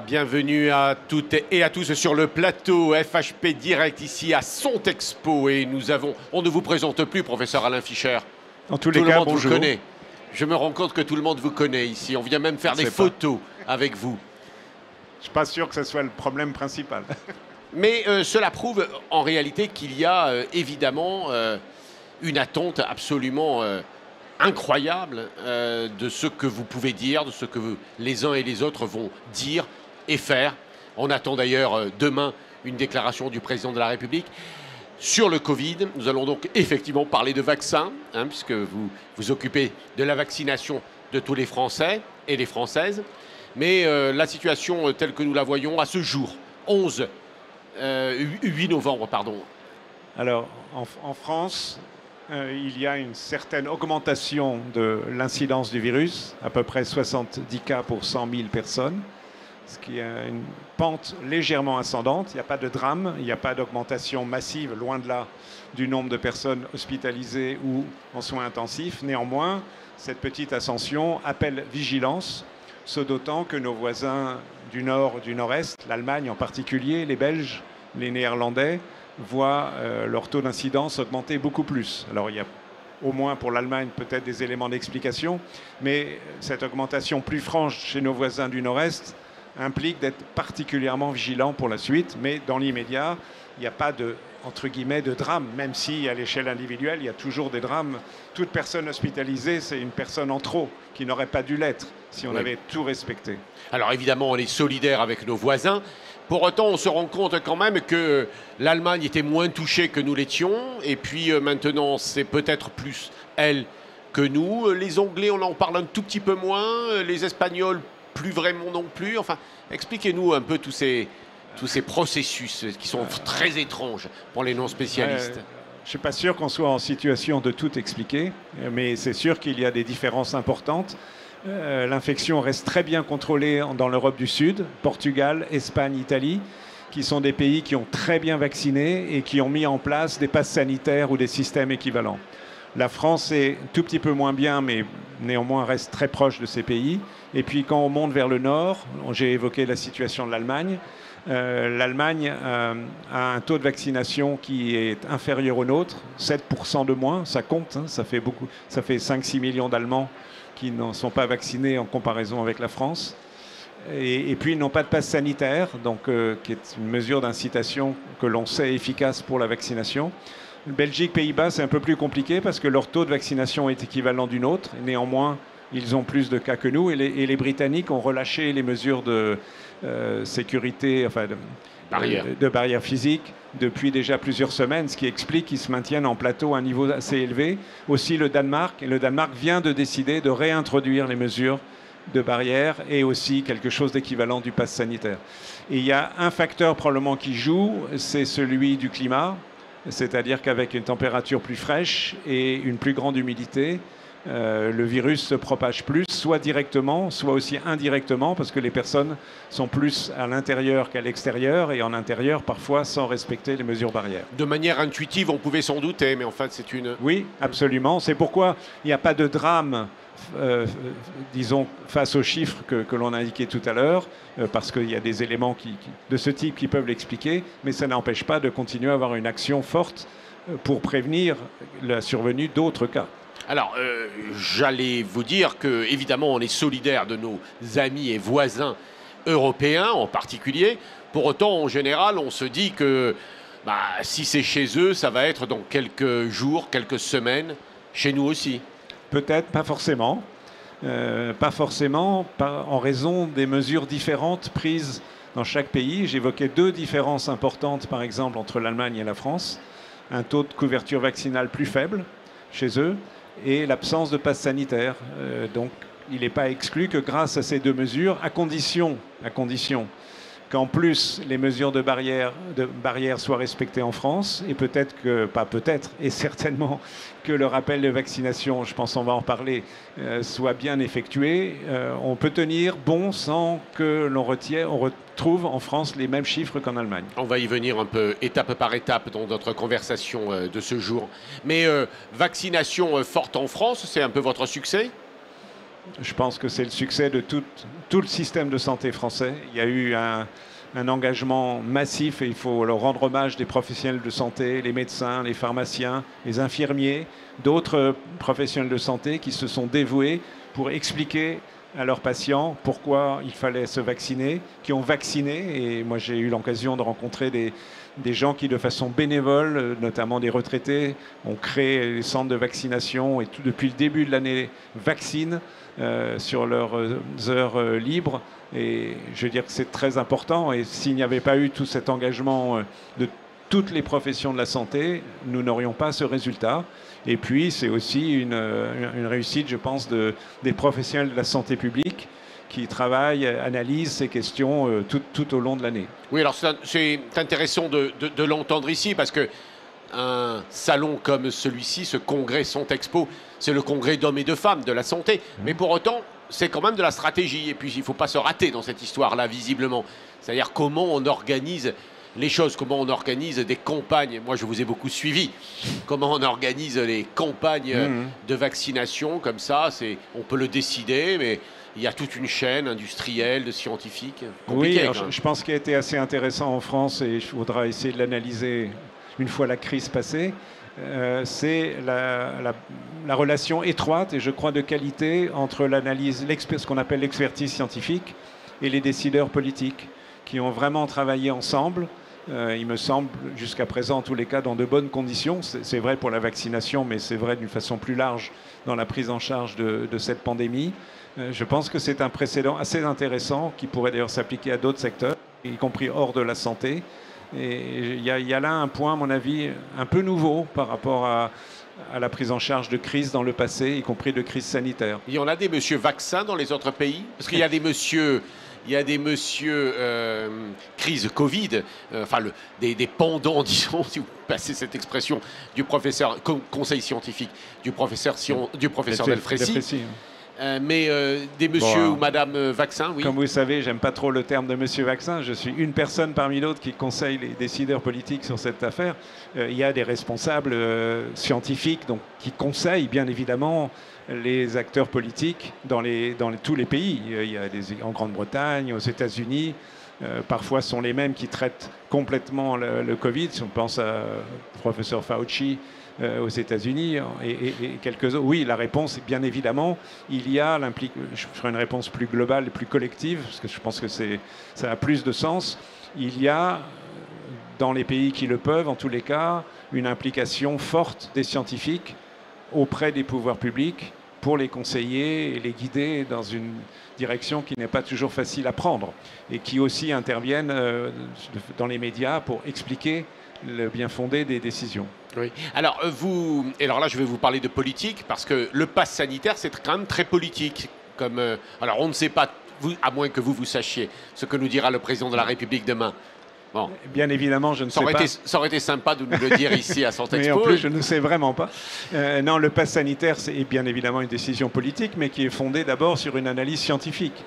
Bienvenue à toutes et à tous sur le plateau FHP Direct ici à Sontexpo et on ne vous présente plus professeur Alain Fischer. En tous les cas, bonjour. Vous connaît. Je me rends compte que tout le monde vous connaît ici. On vient même faire des photos avec vous. Je ne suis pas sûr que ce soit le problème principal. Mais cela prouve en réalité qu'il y a évidemment une attente absolument incroyable de ce que vous pouvez dire, de ce que les uns et les autres vont dire et faire. On attend d'ailleurs demain une déclaration du président de la République sur le Covid. Nous allons donc effectivement parler de vaccins, puisque vous vous occupez de la vaccination de tous les Français et les Françaises. Mais la situation telle que nous la voyons à ce jour, 8 novembre, pardon. Alors, en France, il y a une certaine augmentation de l'incidence du virus, à peu près 70 cas pour 100 000 personnes, ce qui est une pente légèrement ascendante. Il n'y a pas de drame, il n'y a pas d'augmentation massive, loin de là, du nombre de personnes hospitalisées ou en soins intensifs. Néanmoins, cette petite ascension appelle vigilance, ce d'autant que nos voisins du Nord, du Nord-Est, l'Allemagne en particulier, les Belges, les Néerlandais, voient leur taux d'incidence augmenter beaucoup plus. Alors il y a au moins pour l'Allemagne peut-être des éléments d'explication, mais cette augmentation plus franche chez nos voisins du Nord-Est implique d'être particulièrement vigilant pour la suite, mais dans l'immédiat, il n'y a pas de, entre guillemets, de drame, même si à l'échelle individuelle, il y a toujours des drames. Toute personne hospitalisée, c'est une personne en trop qui n'aurait pas dû l'être si on avait tout respecté. Alors évidemment, on est solidaire avec nos voisins. Pour autant, on se rend compte quand même que l'Allemagne était moins touchée que nous l'étions. Et puis maintenant, c'est peut-être plus elle que nous. Les Anglais, on en parle un tout petit peu moins. Les Espagnols, plus vraiment non plus. Enfin, expliquez-nous un peu tous ces processus qui sont très étranges pour les non-spécialistes. Je ne suis pas sûr qu'on soit en situation de tout expliquer, mais c'est sûr qu'il y a des différences importantes. L'infection reste très bien contrôlée dans l'Europe du Sud, Portugal, Espagne, Italie, qui sont des pays qui ont très bien vacciné et qui ont mis en place des passes sanitaires ou des systèmes équivalents. La France est un tout petit peu moins bien, mais néanmoins reste très proche de ces pays. Et puis quand on monte vers le nord, j'ai évoqué la situation de l'Allemagne. L'Allemagne a un taux de vaccination qui est inférieur au nôtre, 7% de moins, ça compte, ça fait beaucoup, ça fait 5-6 millions d'Allemands qui ne sont pas vaccinés en comparaison avec la France. Et puis ils n'ont pas de passe sanitaire, donc, qui est une mesure d'incitation que l'on sait efficace pour la vaccination. Belgique, Pays-Bas, c'est un peu plus compliqué parce que leur taux de vaccination est équivalent du nôtre. Néanmoins, ils ont plus de cas que nous. Et les Britanniques ont relâché les mesures de sécurité, enfin de barrières physiques depuis déjà plusieurs semaines, ce qui explique qu'ils se maintiennent en plateau à un niveau assez élevé. Aussi le Danemark. Et le Danemark vient de décider de réintroduire les mesures de barrières et aussi quelque chose d'équivalent du pass sanitaire. Et il y a un facteur probablement qui joue, c'est celui du climat. C'est-à-dire qu'avec une température plus fraîche et une plus grande humidité, le virus se propage plus, soit directement, soit aussi indirectement, parce que les personnes sont plus à l'intérieur qu'à l'extérieur, et en intérieur, parfois, sans respecter les mesures barrières. De manière intuitive, on pouvait s'en douter, mais en fait, c'est une... Oui, absolument. C'est pourquoi il n'y a pas de drame, disons, face aux chiffres que l'on a indiqués tout à l'heure, parce qu'il y a des éléments de ce type qui peuvent l'expliquer, mais ça n'empêche pas de continuer à avoir une action forte pour prévenir la survenue d'autres cas. Alors, j'allais vous dire que, évidemment, on est solidaire de nos amis et voisins européens en particulier. Pour autant, en général, on se dit que si c'est chez eux, ça va être dans quelques jours, quelques semaines, chez nous aussi. Peut-être, pas forcément. Pas forcément, en raison des mesures différentes prises dans chaque pays. J'évoquais deux différences importantes, par exemple, entre l'Allemagne et la France. Un taux de couverture vaccinale plus faible chez eux et l'absence de passe sanitaire. Donc, il n'est pas exclu que grâce à ces deux mesures, à condition qu'en plus les mesures de barrière soient respectées en France, et peut-être que, pas peut-être, et certainement que le rappel de vaccination, je pense qu'on va en parler, soit bien effectué, on peut tenir bon sans que l'on retrouve en France les mêmes chiffres qu'en Allemagne. On va y venir un peu étape par étape dans notre conversation de ce jour. Mais vaccination forte en France, c'est un peu votre succès ? Je pense que c'est le succès de tout le système de santé français. Il y a eu un engagement massif et il faut leur rendre hommage des professionnels de santé, les médecins, les pharmaciens, les infirmiers, d'autres professionnels de santé qui se sont dévoués pour expliquer à leurs patients pourquoi il fallait se vacciner, qui ont vacciné. Et moi, j'ai eu l'occasion de rencontrer des gens qui, de façon bénévole, notamment des retraités, ont créé les centres de vaccination et tout, depuis le début de l'année, vaccinent sur leurs heures libres. Et je veux dire que c'est très important. Et s'il n'y avait pas eu tout cet engagement de toutes les professions de la santé, nous n'aurions pas ce résultat. Et puis, c'est aussi une réussite, je pense, des professionnels de la santé publique qui travaillent, analysent ces questions tout au long de l'année. Oui, alors c'est intéressant de l'entendre ici, parce que un salon comme celui-ci, ce congrès Sontexpo, c'est le congrès d'hommes et de femmes de la santé. Mais pour autant, c'est quand même de la stratégie. Et puis, il ne faut pas se rater dans cette histoire-là, visiblement. C'est-à-dire comment on organise les choses, comment on organise des campagnes. Moi, je vous ai beaucoup suivi. Comment on organise les campagnes de vaccination, comme ça, on peut le décider, mais il y a toute une chaîne industrielle, de scientifiques. Oui, alors je pense qu'il a été assez intéressant en France, et je voudrais essayer de l'analyser une fois la crise passée, c'est la relation étroite et je crois de qualité entre l'analyse, ce qu'on appelle l'expertise scientifique, et les décideurs politiques qui ont vraiment travaillé ensemble. Il me semble, jusqu'à présent, en tous les cas, dans de bonnes conditions. C'est vrai pour la vaccination, mais c'est vrai d'une façon plus large dans la prise en charge de cette pandémie. Je pense que c'est un précédent assez intéressant qui pourrait d'ailleurs s'appliquer à d'autres secteurs, y compris hors de la santé. Et il y a là un point, à mon avis, un peu nouveau par rapport à la prise en charge de crises dans le passé, y compris de crises sanitaires. Il y en a des monsieur vaccins dans les autres pays? Parce qu'il y a des monsieur... Il y a des monsieur crise Covid, enfin des pendants, disons, si vous passez cette expression, du professeur conseil scientifique, du professeur Delfrécy. Mais des monsieur ou madame vaccin, oui. Comme vous savez, j'aime pas trop le terme de monsieur vaccin. Je suis une personne parmi d'autres qui conseille les décideurs politiques sur cette affaire. Il y a des responsables scientifiques donc, qui conseillent, bien évidemment, les acteurs politiques dans tous les pays. Il y a en Grande-Bretagne, aux États-Unis, parfois sont les mêmes qui traitent complètement le Covid. Si on pense à professeur Fauci aux États-Unis et quelques autres. Oui, la réponse, bien évidemment, il y a je ferai une réponse plus globale et plus collective, parce que je pense que ça a plus de sens. Il y a, dans les pays qui le peuvent, en tous les cas, une implication forte des scientifiques auprès des pouvoirs publics pour les conseiller et les guider dans une direction qui n'est pas toujours facile à prendre et qui aussi interviennent dans les médias pour expliquer le bien fondé des décisions. Oui. Alors, alors là, je vais vous parler de politique, parce que le pass sanitaire, c'est quand même très politique. Alors, on ne sait pas, à moins que vous sachiez, ce que nous dira le président de la République demain. Bon. Bien évidemment, je ne sais pas. Ça aurait été sympa de nous le dire ici à Sontexpo. Mais en plus, je ne sais vraiment pas. Non, le pass sanitaire, c'est bien évidemment une décision politique, mais qui est fondée d'abord sur une analyse scientifique,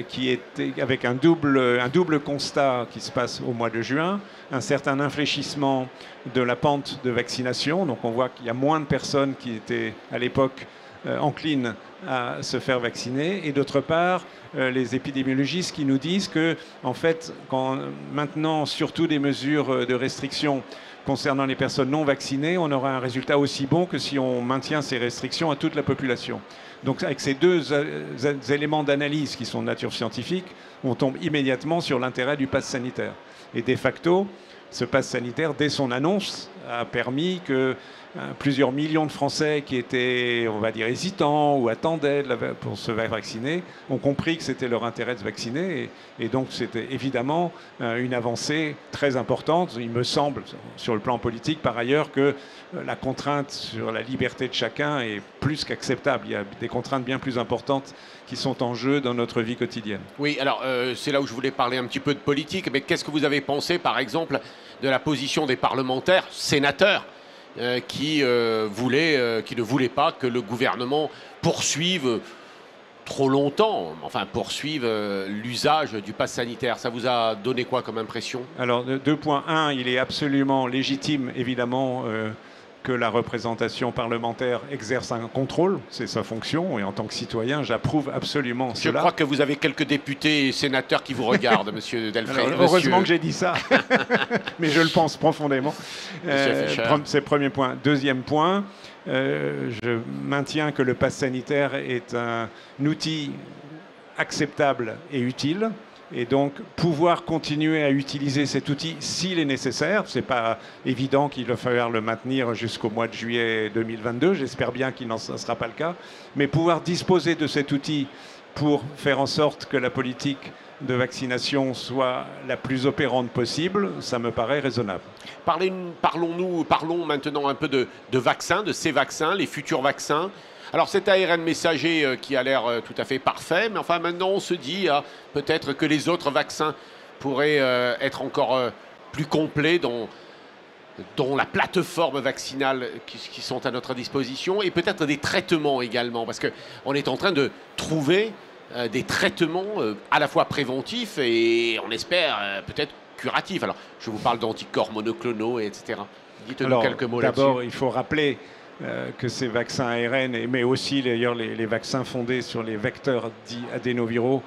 qui est avec un double constat qui se passe au mois de juin, un certain infléchissement de la pente de vaccination. Donc on voit qu'il y a moins de personnes qui étaient à l'époque enclines à se faire vacciner, et d'autre part les épidémiologistes qui nous disent que en fait maintenant surtout des mesures de restriction concernant les personnes non vaccinées, on aura un résultat aussi bon que si on maintient ces restrictions à toute la population. Donc avec ces deux éléments d'analyse qui sont de nature scientifique, on tombe immédiatement sur l'intérêt du pass sanitaire. Et de facto, ce pass sanitaire, dès son annonce, a permis que plusieurs millions de Français qui étaient, on va dire, hésitants ou attendaient pour se vacciner, ont compris que c'était leur intérêt de se vacciner. Et donc, c'était évidemment une avancée très importante. Il me semble, sur le plan politique, par ailleurs, que la contrainte sur la liberté de chacun est plus qu'acceptable. Il y a des contraintes bien plus importantes qui sont en jeu dans notre vie quotidienne. Oui, alors c'est là où je voulais parler un petit peu de politique. Mais qu'est-ce que vous avez pensé, par exemple, de la position des parlementaires, sénateurs, qui ne voulaient pas que le gouvernement poursuive trop longtemps, poursuive l'usage du pass sanitaire? Ça vous a donné quoi comme impression? Alors, 2.1, il est absolument légitime, évidemment, que la représentation parlementaire exerce un contrôle, c'est sa fonction, et en tant que citoyen, j'approuve absolument cela. Je crois que vous avez quelques députés et sénateurs qui vous regardent, Monsieur Delfray. Heureusement que j'ai dit ça, mais je le pense profondément. C'est le premier point. Deuxième point, je maintiens que le pass sanitaire est un outil acceptable et utile. Et donc, pouvoir continuer à utiliser cet outil s'il est nécessaire. Ce n'est pas évident qu'il va falloir le maintenir jusqu'au mois de juillet 2022. J'espère bien qu'il ne sera pas le cas. Mais pouvoir disposer de cet outil pour faire en sorte que la politique de vaccination soit la plus opérante possible, ça me paraît raisonnable. Parlons maintenant un peu de vaccins, de ces vaccins, les futurs vaccins. Alors cet ARN messager qui a l'air tout à fait parfait, mais enfin maintenant on se dit peut-être que les autres vaccins pourraient être encore plus complets dont la plateforme vaccinale qui sont à notre disposition et peut-être des traitements également, parce qu'on est en train de trouver des traitements à la fois préventifs et on espère peut-être curatifs. Alors je vous parle d'anticorps monoclonaux, etc. Dites-nous quelques mots là-dessus. D'abord, il faut rappeler que ces vaccins ARN, mais aussi d'ailleurs les vaccins fondés sur les vecteurs dits adénoviraux,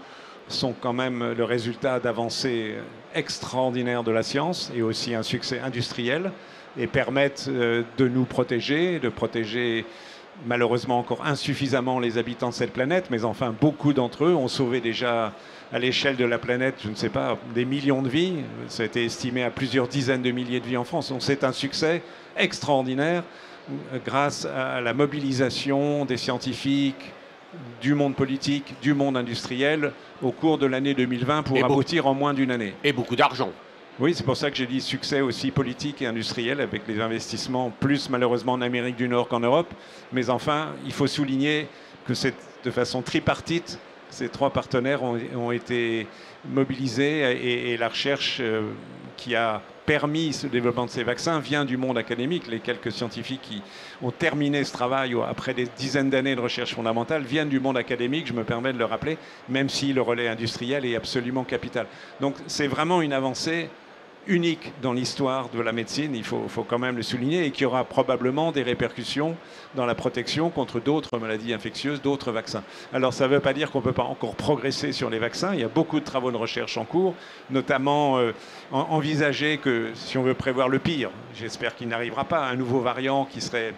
sont quand même le résultat d'avancées extraordinaires de la science et aussi un succès industriel et permettent de nous protéger, de protéger malheureusement encore insuffisamment les habitants de cette planète, mais enfin beaucoup d'entre eux ont sauvé déjà à l'échelle de la planète, je ne sais pas, des millions de vies. Ça a été estimé à plusieurs dizaines de milliers de vies en France. Donc c'est un succès extraordinaire grâce à la mobilisation des scientifiques, du monde politique, du monde industriel au cours de l'année 2020 pour aboutir en moins d'une année. Et beaucoup d'argent. Oui, c'est pour ça que j'ai dit succès aussi politique et industriel avec les investissements plus malheureusement en Amérique du Nord qu'en Europe. Mais enfin, il faut souligner que c'est de façon tripartite. Ces trois partenaires ont été mobilisés et la recherche qui a permis ce développement de ces vaccins vient du monde académique. Les quelques scientifiques qui ont terminé ce travail après des dizaines d'années de recherche fondamentale viennent du monde académique, je me permets de le rappeler, même si le relais industriel est absolument capital. Donc c'est vraiment une avancée unique dans l'histoire de la médecine, il faut quand même le souligner, et qui aura probablement des répercussions dans la protection contre d'autres maladies infectieuses, d'autres vaccins. Alors ça ne veut pas dire qu'on ne peut pas encore progresser sur les vaccins, il y a beaucoup de travaux de recherche en cours, notamment envisager que, si on veut prévoir le pire, j'espère qu'il n'arrivera pas, un nouveau variant qui serait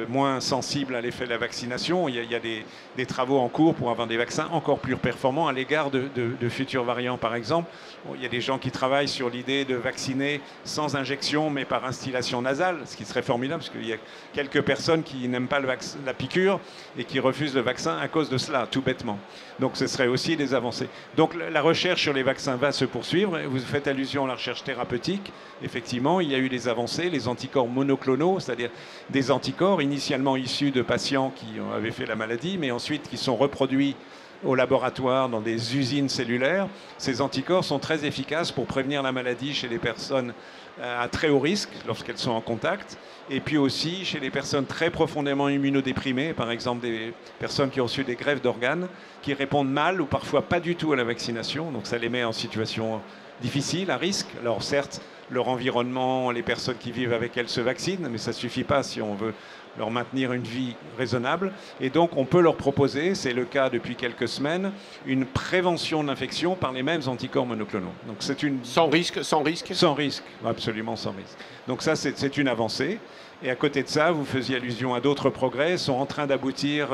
moins sensible à l'effet de la vaccination. Il y a des travaux en cours pour avoir des vaccins encore plus performants à l'égard de futurs variants, par exemple. Il y a des gens qui travaillent sur l'idée de vacciner sans injection, mais par instillation nasale, ce qui serait formidable, parce qu'il y a quelques personnes qui n'aiment pas la piqûre et qui refusent le vaccin à cause de cela, tout bêtement. Donc ce serait aussi des avancées. Donc la recherche sur les vaccins va se poursuivre. Vous faites allusion à la recherche thérapeutique. Effectivement, il y a eu des avancées, les anticorps monoclonaux, c'est-à-dire des anticorps initialement issus de patients qui avaient fait la maladie, mais ensuite qui sont reproduits au laboratoire dans des usines cellulaires. Ces anticorps sont très efficaces pour prévenir la maladie chez les personnes à très haut risque lorsqu'elles sont en contact, et puis aussi chez les personnes très profondément immunodéprimées, par exemple des personnes qui ont reçu des greffes d'organes, qui répondent mal ou parfois pas du tout à la vaccination, donc ça les met en situation difficile, à risque. Alors certes, leur environnement, les personnes qui vivent avec elles se vaccinent, mais ça ne suffit pas si on veut leur maintenir une vie raisonnable. Et donc, on peut leur proposer, c'est le cas depuis quelques semaines, une prévention d'infection par les mêmes anticorps monoclonaux. Donc, c'est une... Sans risque? Sans risque, absolument sans risque. Donc ça, c'est une avancée. Et à côté de ça, vous faisiez allusion à d'autres progrès, sont en train d'aboutir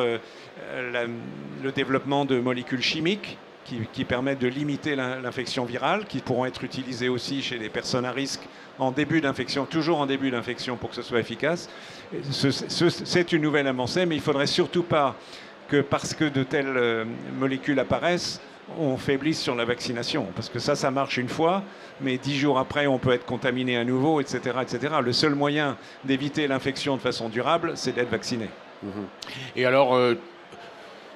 le développement de molécules chimiques qui permettent de limiter l'infection virale, qui pourront être utilisées aussi chez les personnes à risque en début d'infection, toujours en début d'infection pour que ce soit efficace. C'est une nouvelle avancée, mais il ne faudrait surtout pas que parce que de telles molécules apparaissent, on faiblisse sur la vaccination. Parce que ça marche une fois, mais 10 jours après, on peut être contaminé à nouveau, etc. etc. Le seul moyen d'éviter l'infection de façon durable, c'est d'être vacciné. Et alors...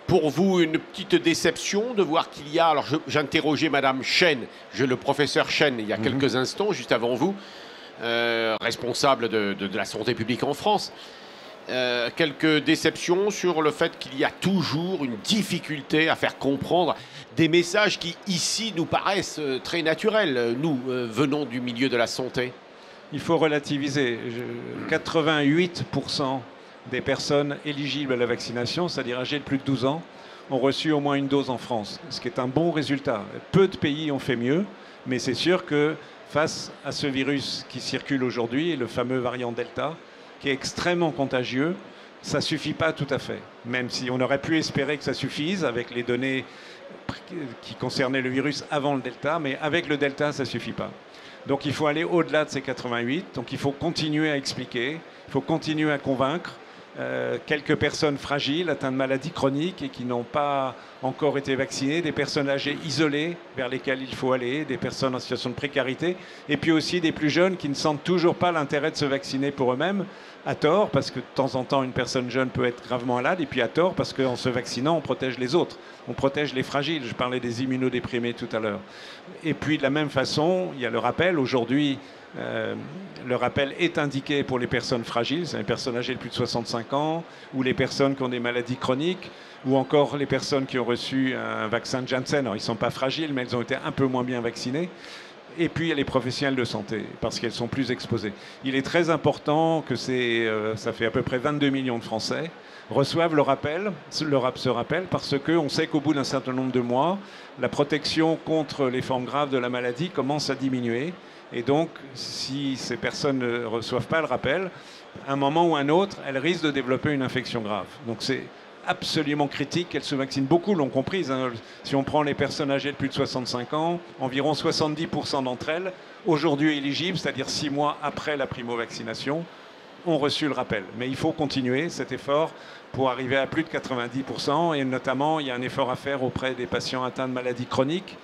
pour vous, une petite déception de voir qu'il y a... Alors, j'interrogeais Madame Chen, le professeur Chen, il y a quelques instants, juste avant vous, responsable de la santé publique en France. Quelques déceptions sur le fait qu'il y a toujours une difficulté à faire comprendre des messages qui, ici, nous paraissent très naturels. Nous venons du milieu de la santé. Il faut relativiser. 88% des personnes éligibles à la vaccination, c'est-à-dire âgées de plus de 12 ans, ont reçu au moins une dose en France, ce qui est un bon résultat. Peu de pays ont fait mieux, mais c'est sûr que face à ce virus qui circule aujourd'hui, le fameux variant Delta, qui est extrêmement contagieux, ça ne suffit pas tout à fait. Même si on aurait pu espérer que ça suffise avec les données qui concernaient le virus avant le Delta, mais avec le Delta, ça ne suffit pas. Donc il faut aller au-delà de ces 88, donc il faut continuer à expliquer, il faut continuer à convaincre. Quelques personnes fragiles, atteintes de maladies chroniques et qui n'ont pas encore été vaccinées, des personnes âgées isolées vers lesquelles il faut aller, des personnes en situation de précarité, et puis aussi des plus jeunes qui ne sentent toujours pas l'intérêt de se vacciner pour eux-mêmes, à tort, parce que de temps en temps, une personne jeune peut être gravement malade, et puis à tort, parce qu'en se vaccinant, on protège les autres, on protège les fragiles. Je parlais des immunodéprimés tout à l'heure. Et puis de la même façon, il y a le rappel. Aujourd'hui, le rappel est indiqué pour les personnes fragiles, c'est les personnes âgées de plus de 65 ans, ou les personnes qui ont des maladies chroniques, ou encore les personnes qui ont reçu un vaccin Janssen. Alors, ils ne sont pas fragiles, mais elles ont été un peu moins bien vaccinées. Et puis, il y a les professionnels de santé, parce qu'elles sont plus exposées. Il est très important que ça fait à peu près 22 millions de Français, reçoivent ce rappel, parce qu'on sait qu'au bout d'un certain nombre de mois, la protection contre les formes graves de la maladie commence à diminuer. Et donc, si ces personnes ne reçoivent pas le rappel, à un moment ou à un autre, elles risquent de développer une infection grave. Donc c'est absolument critique qu'elles se vaccinent. Beaucoup l'ont comprise. Hein. Si on prend les personnes âgées de plus de 65 ans, environ 70% d'entre elles, aujourd'hui éligibles, c'est-à-dire 6 mois après la primo-vaccination, ont reçu le rappel. Mais il faut continuer cet effort pour arriver à plus de 90%. Et notamment, il y a un effort à faire auprès des patients atteints de maladies chroniques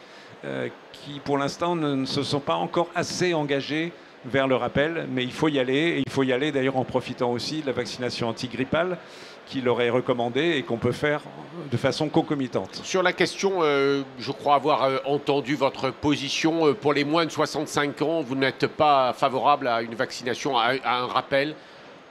qui, pour l'instant, ne se sont pas encore assez engagés vers le rappel. Mais il faut y aller. Et il faut y aller d'ailleurs en profitant aussi de la vaccination antigrippale qui leur est recommandée et qu'on peut faire de façon concomitante. Sur la question, je crois avoir entendu votre position. Pour les moins de 65 ans, vous n'êtes pas favorable à une vaccination, à un rappel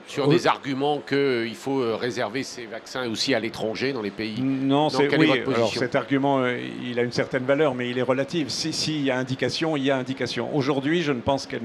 sur des arguments qu'il faut réserver ces vaccins aussi à l'étranger, dans les pays. Non, alors cet argument, il a une certaine valeur, mais il est relatif. S'il y a indication, il y a indication. Aujourd'hui, je ne pense que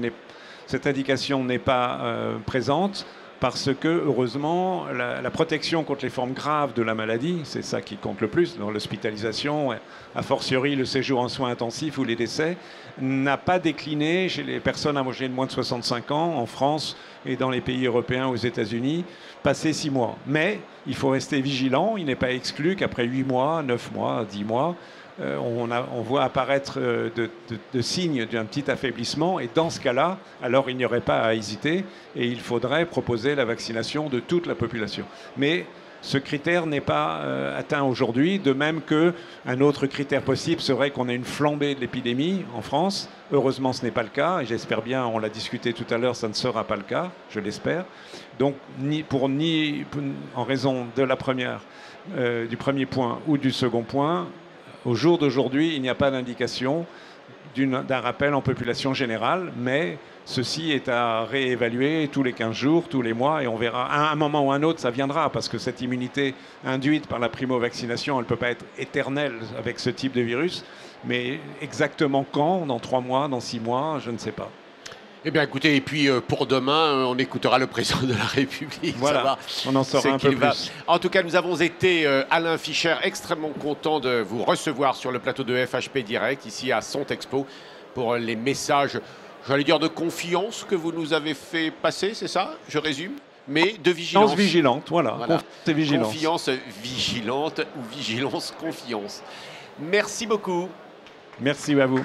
cette indication n'est pas présente, parce que, heureusement, la protection contre les formes graves de la maladie, c'est ça qui compte le plus, dans l'hospitalisation, a fortiori le séjour en soins intensifs ou les décès, n'a pas décliné chez les personnes âgées de moins de 65 ans, en France et dans les pays européens, aux États-Unis, passé 6 mois. Mais il faut rester vigilant, il n'est pas exclu qu'après 8 mois, 9 mois, 10 mois, on voit apparaître de signes d'un petit affaiblissement, et dans ce cas-là, alors il n'y aurait pas à hésiter et il faudrait proposer la vaccination de toute la population. Mais ce critère n'est pas atteint aujourd'hui, de même qu'un autre critère possible serait qu'on ait une flambée de l'épidémie en France. Heureusement, ce n'est pas le cas, et j'espère bien, on l'a discuté tout à l'heure, ça ne sera pas le cas, je l'espère. Donc, en raison de du premier point ou du second point, au jour d'aujourd'hui, il n'y a pas d'indication d'un rappel en population générale, mais ceci est à réévaluer tous les 15 jours, tous les mois, et on verra. À un moment ou à un autre, ça viendra, parce que cette immunité induite par la primo-vaccination, elle ne peut pas être éternelle avec ce type de virus, mais exactement quand, dans 3 mois, dans 6 mois, je ne sais pas. Eh bien, écoutez, et puis pour demain, on écoutera le président de la République. Voilà, ça va. On en saura un peu plus. En tout cas, nous avons été, Alain Fischer, extrêmement content de vous recevoir sur le plateau de FHP Direct, ici à Sontexpo, pour les messages, j'allais dire de confiance que vous nous avez fait passer, c'est ça? Je résume? Mais de vigilance. Confiance vigilante, voilà. C'est vigilance. Confiance vigilante ou vigilance confiance. Merci beaucoup. Merci à vous.